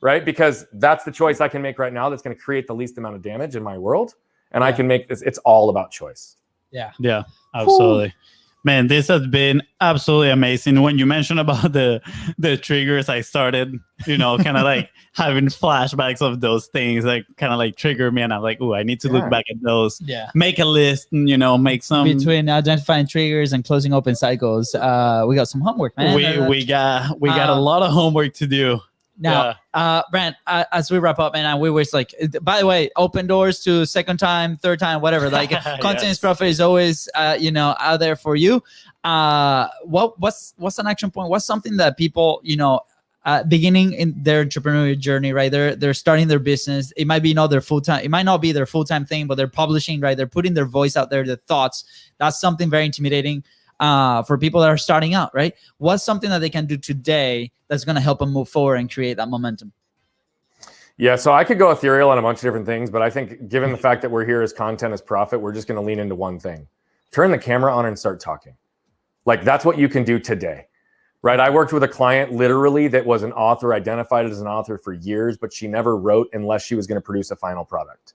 right? Because that's the choice I can make right now that's going to create the least amount of damage in my world. And I can make this, it's all about choice. Yeah. Yeah, absolutely. Woo. Man, this has been absolutely amazing. When you mentioned about the triggers, I started, kind of like having flashbacks of those things, like kind of like trigger me. And I'm like, oh, I need to look back at those. Yeah. Make a list and, make some. Between identifying triggers and closing open cycles, we got some homework, man. We got a lot of homework to do. Now, Brent, as we wrap up, man, we was like, by the way, open doors to second time, third time, whatever. Like, Content is Profit is always, out there for you. What's an action point? What's something that people, beginning in their entrepreneurial journey, right? They're starting their business. It might be not their full time. It might not be their full time thing, but they're publishing, right? They're putting their voice out there, their thoughts. That's something very intimidating. For people that are starting out, right? What's something that they can do today that's going to help them move forward and create that momentum? Yeah, so I could go ethereal on a bunch of different things, but I think given the fact that we're here as Content as Profit, we're just going to lean into one thing. turn the camera on and start talking. Like that's what you can do today, right? I worked with a client literally that was an author, identified as an author for years, but she never wrote unless she was going to produce a final product.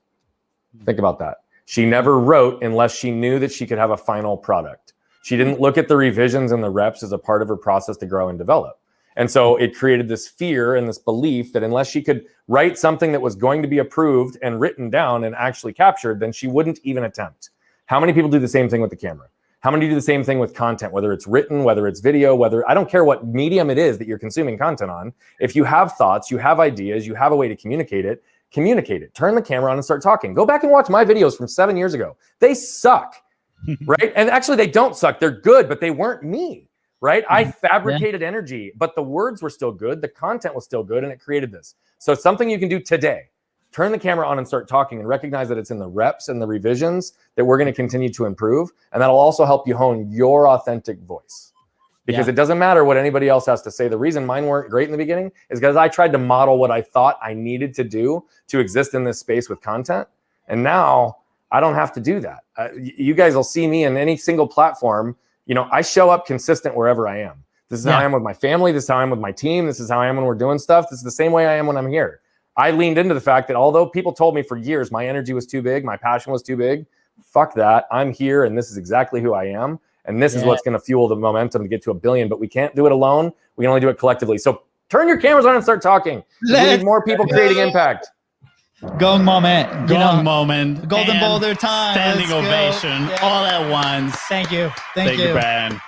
Think about that. She never wrote unless she knew that she could have a final product. She didn't look at the revisions and the reps as a part of her process to grow and develop. And so it created this fear and this belief that unless she could write something that was going to be approved and written down and actually captured, then she wouldn't even attempt. How many people do the same thing with the camera? How many do the same thing with content, whether it's written, whether it's video, I don't care what medium it is that you're consuming content on. If you have thoughts, you have ideas, you have a way to communicate it. Turn the camera on and start talking. Go back and watch my videos from 7 years ago. They suck, right? And actually they don't suck. They're good, but they weren't me, right? I fabricated energy, but the words were still good. The content was still good, and it created this. So it's something you can do today. Turn the camera on and start talking, and recognize that it's in the reps and the revisions that we're going to continue to improve. And that'll also help you hone your authentic voice, because it doesn't matter what anybody else has to say. The reason mine weren't great in the beginning is because I tried to model what I thought I needed to do to exist in this space with content. And now I don't have to do that. You guys will see me in any single platform. You know, I show up consistent wherever I am. This is how I am with my family. This is how I am with my team. This is how I am when we're doing stuff. This is the same way I am when I'm here. I leaned into the fact that although people told me for years my energy was too big, my passion was too big, fuck that. I'm here, and this is exactly who I am. And this is what's going to fuel the momentum to get to 1 billion. But we can't do it alone. We can only do it collectively. So turn your cameras on and start talking. We need more people creating impact. Gong moment. Gong moment. Golden Boulder time. Standing ovation all at once. Thank you. Thank you, Brian.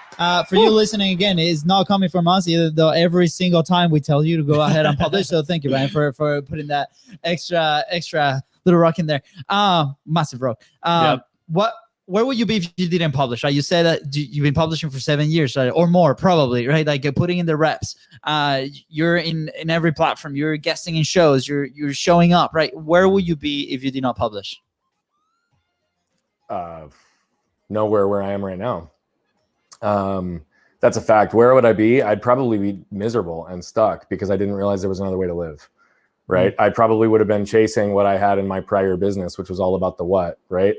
For you listening again, it's not coming from us either, though every single time we tell you to go ahead and publish. So thank you, Brian, for putting that extra little rock in there. Massive rock. Where would you be if you didn't publish? Right? You said that you've been publishing for 7 years, right? Or more, probably, right? Like putting in the reps. You're in every platform. You're guesting in shows. You're showing up, right? Where would you be if you did not publish? Nowhere where I am right now. That's a fact. Where would I be? I'd probably be miserable and stuck because I didn't realize there was another way to live, right? I probably would have been chasing what I had in my prior business, which was all about the what, right?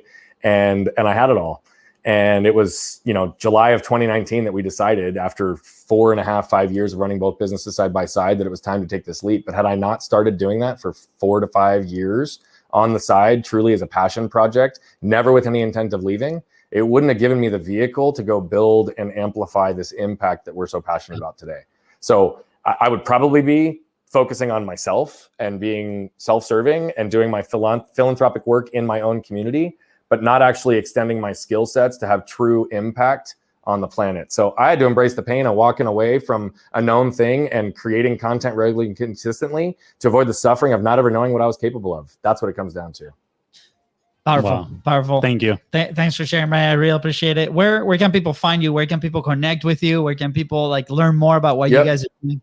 And I had it all. And it was, July of 2019 that we decided after 4.5, 5 years of running both businesses side by side that it was time to take this leap. But had I not started doing that for 4 to 5 years on the side, truly as a passion project, never with any intent of leaving, it wouldn't have given me the vehicle to go build and amplify this impact that we're so passionate about today. So I would probably be focusing on myself and being self-serving and doing my philanthropic work in my own community, but not actually extending my skill sets to have true impact on the planet. So I had to embrace the pain of walking away from a known thing and creating content regularly and consistently to avoid the suffering of not ever knowing what I was capable of. That's what it comes down to. Powerful. Thank you. Thanks for sharing, Brian. I really appreciate it. Where can people find you? Where can people connect with you? Where can people learn more about what you guys are doing?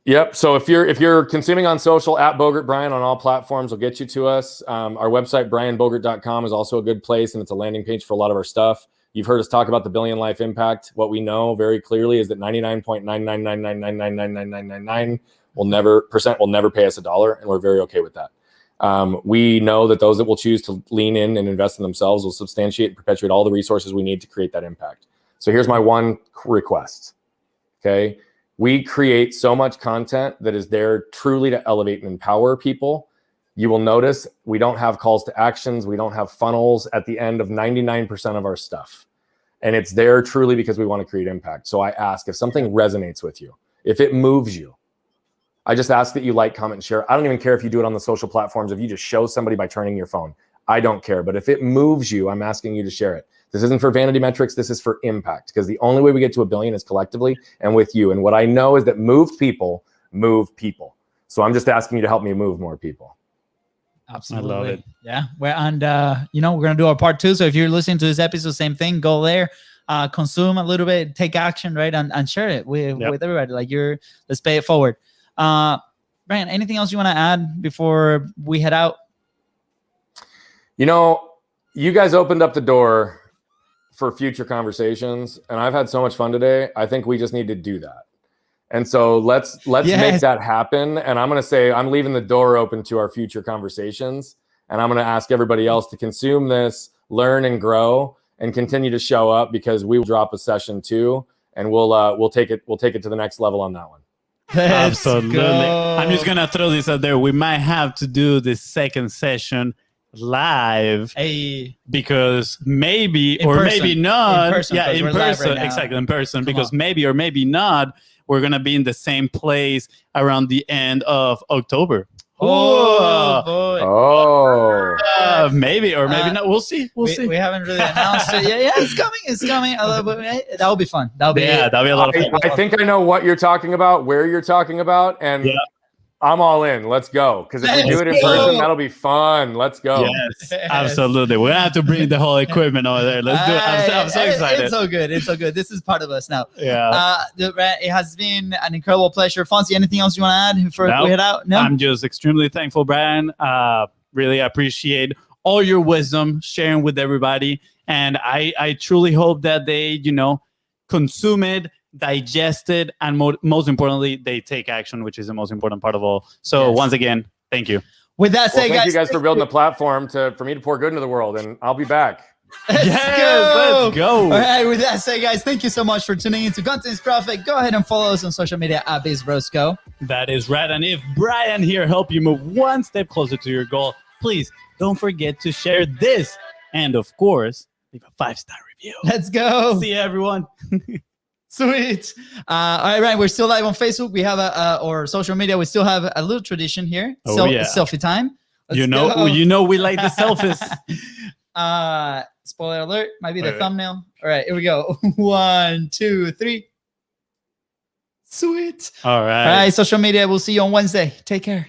Yep. So if you're consuming on social, @BogartBrian on all platforms will get you to us. Our website, brianbogart.com, is also a good place, and it's a landing page for a lot of our stuff. You've heard us talk about the billion life impact. What we know very clearly is that 99.999999999% will never pay us $1, and we're very okay with that. We know that those that will choose to lean in and invest in themselves will substantiate and perpetuate all the resources we need to create that impact. So here's my one request. Okay. We create so much content that is there truly to elevate and empower people. You will notice we don't have calls to actions. We don't have funnels at the end of 99% of our stuff. And it's there truly because we want to create impact. So I ask if something resonates with you, if it moves you, I just ask that you like, comment, and share. I don't even care if you do it on the social platforms. If you just show somebody by turning your phone, I don't care. But if it moves you, I'm asking you to share it. This isn't for vanity metrics. This is for impact, because the only way we get to 1 billion is collectively and with you. And what I know is that moved people move people. So I'm just asking you to help me move more people. Absolutely. I love it. Yeah. We're going to do our part 2. So if you're listening to this episode, same thing, go there, consume a little bit, take action, right? And share it with everybody. Let's pay it forward. Brian, anything else you want to add before we head out? You guys opened up the door for future conversations, and I've had so much fun today. I think we just need to do that. And so let's make that happen. And I'm going to say, I'm leaving the door open to our future conversations. And I'm going to ask everybody else to consume this, learn and grow. and continue to show up, because we will drop a session too, and we'll take it to the next level on that one. Let's Absolutely. go. I'm just gonna throw this out there. We might have to do the second session live, Hey, because maybe In or person. maybe not. In person, yeah, 'cause in we're live person. right now. Exactly, in person. Come Because on. maybe or maybe not, we're gonna be in the same place around the end of October. oh Ooh. boy. Oh, Maybe or maybe not. We'll see. We'll see. We haven't really announced it. Yeah, it's coming. It's coming. A little bit. That will be fun. That'll be That'll be a lot of fun. I think I know what you're talking about, where you're talking about, and Yeah. I'm all in. Let's go. Because if we do it in Let's go. person, that'll be fun. Let's go. Yes, absolutely. We're gonna have to bring the whole equipment over there. Let's do it. I'm so excited. It's so good. It's so good. This is part of us now. Yeah. It has been an incredible pleasure. Fonzie, anything else you want to add before No. we head out? No. I'm just extremely thankful, Brian. Really appreciate all your wisdom sharing with everybody, and I truly hope that they consume it, digest it, and most importantly, they take action, which is the most important part of all. So Yes. once again, thank you. With that Well, said, thank you guys for building the platform for me to pour good into the world, and I'll be back. Let's Let's go. All right, with that said, guys, thank you so much for tuning in to Content is Profit. Go ahead and follow us on social media at BizBrosco. That is right. And if Brian here helped you move one step closer to your goal, please don't forget to share this. And of course, leave a 5-star review. Let's go. See you, everyone. Sweet. All right, Ryan, we're still live on Facebook. We have or social media. We still have a little tradition here. Oh, yeah. Selfie time. Let's You go. know we like the selfies. Spoiler alert. Might be the Wait. thumbnail. All right, here we go. 1, 2, 3. Sweet. All right. All right, social media. We'll see you on Wednesday. Take care.